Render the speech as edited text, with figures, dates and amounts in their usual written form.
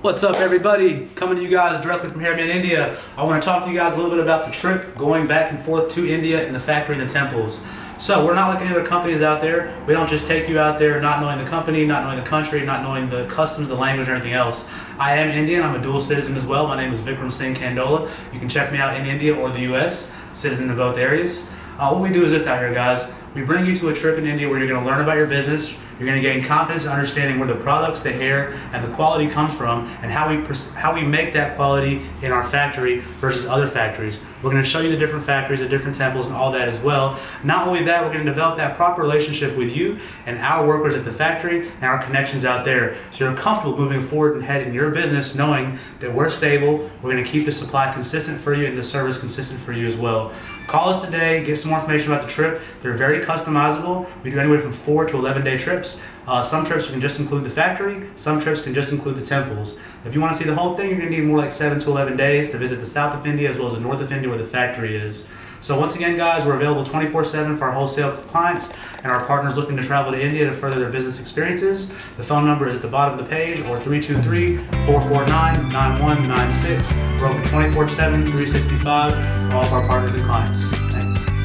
What's up, everybody? Coming to you guys directly from here in India. I want to talk to you guys a little bit about the trip going back and forth to India and the factory and the temples. So we're not like any other companies out there. We don't just take you out there not knowing the company, not knowing the country, not knowing the customs, the language, or anything else. I am Indian. I'm a dual citizen as well. My name is Vikram Singh Kandola. You can check me out in India or the US, citizen of both areas. What we do is this out here, guys. We bring you to a trip in India where you're going to learn about your business. You're going to gain confidence in understanding where the products, the hair, and the quality comes from, and how we make that quality in our factory versus other factories. We're going to show you the different factories, the different temples, and all that as well. Not only that, we're going to develop that proper relationship with you and our workers at the factory and our connections out there, so you're comfortable moving forward and ahead in your business, knowing that we're stable. We're going to keep the supply consistent for you and the service consistent for you as well. Call us today, get some more information about the trip. They're very customizable. We do anywhere from 4 to 11-day trips. Some trips can just include the factory, some trips can just include the temples. If you want to see the whole thing, you're going to need more like 7 to 11 days to visit the south of India as well as the north of India where the factory is. So once again, guys, we're available 24/7 for our wholesale clients and our partners looking to travel to India to further their business experiences. The phone number is at the bottom of the page, or 323-449-9196. We're open 24/7, 365 for all of our partners and clients. Thanks.